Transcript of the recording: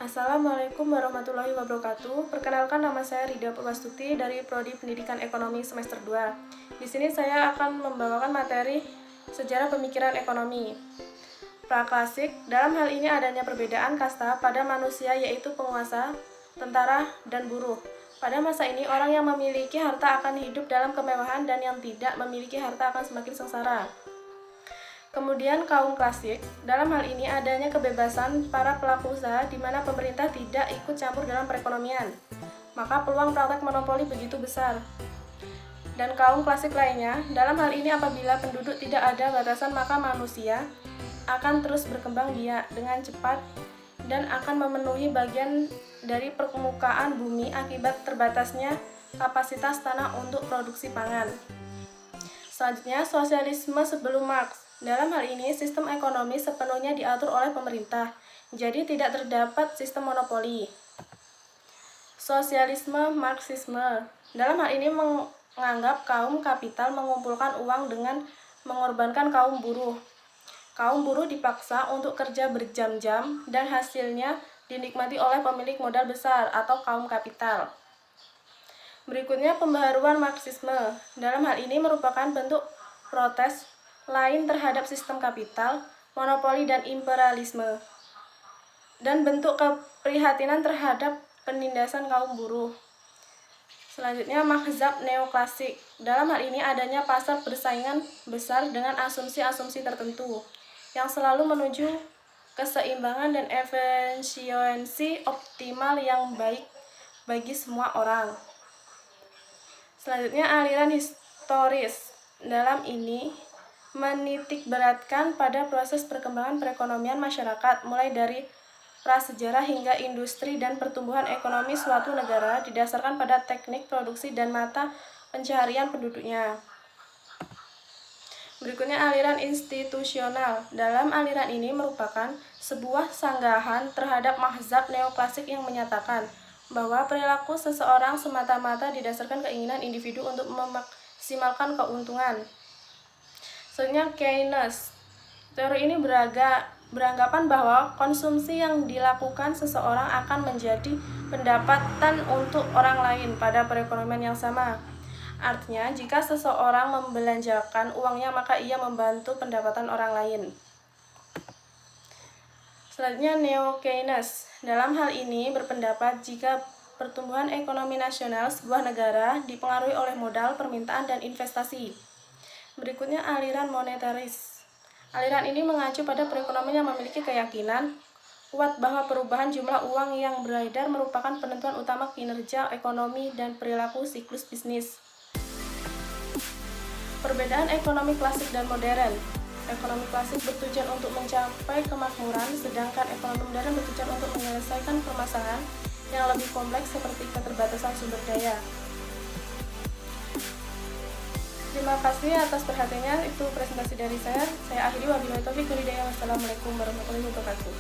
Assalamualaikum warahmatullahi wabarakatuh. Perkenalkan, nama saya Rida Purwastuti dari Prodi Pendidikan Ekonomi semester 2. Di sini saya akan membawakan materi sejarah pemikiran ekonomi. Praklasik, dalam hal ini adanya perbedaan kasta pada manusia yaitu penguasa, tentara, dan buruh. Pada masa ini, orang yang memiliki harta akan hidup dalam kemewahan dan yang tidak memiliki harta akan semakin sengsara. Kemudian kaum klasik, dalam hal ini adanya kebebasan para pelaku usaha di mana pemerintah tidak ikut campur dalam perekonomian. Maka peluang praktek monopoli begitu besar. Dan kaum klasik lainnya, dalam hal ini apabila penduduk tidak ada batasan maka manusia akan terus berkembang biak dengan cepat dan akan memenuhi bagian dari permukaan bumi akibat terbatasnya kapasitas tanah untuk produksi pangan. Selanjutnya, sosialisme sebelum Marx. Dalam hal ini, sistem ekonomi sepenuhnya diatur oleh pemerintah, jadi tidak terdapat sistem monopoli. Sosialisme Marxisme. Dalam hal ini menganggap kaum kapital mengumpulkan uang dengan mengorbankan kaum buruh. Kaum buruh dipaksa untuk kerja berjam-jam dan hasilnya dinikmati oleh pemilik modal besar atau kaum kapital. Berikutnya, pembaharuan Marxisme. Dalam hal ini merupakan bentuk protes lain terhadap sistem kapital, monopoli, dan imperialisme, dan bentuk keprihatinan terhadap penindasan kaum buruh. Selanjutnya, mazhab neoklasik. Dalam hal ini adanya pasar persaingan besar dengan asumsi-asumsi tertentu yang selalu menuju keseimbangan dan efisiensi optimal yang baik bagi semua orang. Selanjutnya, aliran historis. Dalam ini menitikberatkan pada proses perkembangan perekonomian masyarakat mulai dari prasejarah hingga industri dan pertumbuhan ekonomi suatu negara didasarkan pada teknik produksi dan mata pencaharian penduduknya. Berikutnya, aliran institusional. Dalam aliran ini merupakan sebuah sanggahan terhadap mazhab neoklasik yang menyatakan bahwa perilaku seseorang semata-mata didasarkan keinginan individu untuk memaksimalkan keuntungan. Selanjutnya, Keynes. Teori ini beranggapan bahwa konsumsi yang dilakukan seseorang akan menjadi pendapatan untuk orang lain pada perekonomian yang sama. Artinya, jika seseorang membelanjakan uangnya, maka ia membantu pendapatan orang lain. Selanjutnya, Neo-Keynes. Dalam hal ini berpendapat jika pertumbuhan ekonomi nasional sebuah negara dipengaruhi oleh modal, permintaan, dan investasi. Berikutnya, aliran monetaris. Aliran ini mengacu pada perekonomian yang memiliki keyakinan kuat bahwa perubahan jumlah uang yang beredar merupakan penentuan utama kinerja ekonomi dan perilaku siklus bisnis. Perbedaan ekonomi klasik dan modern. Ekonomi klasik bertujuan untuk mencapai kemakmuran, sedangkan ekonomi modern bertujuan untuk menyelesaikan permasalahan yang lebih kompleks seperti keterbatasan sumber daya. Terima kasih atas perhatiannya. Itu presentasi dari saya. Saya akhiri, wabillahi taufiq wal hidayah. Wassalamualaikum warahmatullahi wabarakatuh.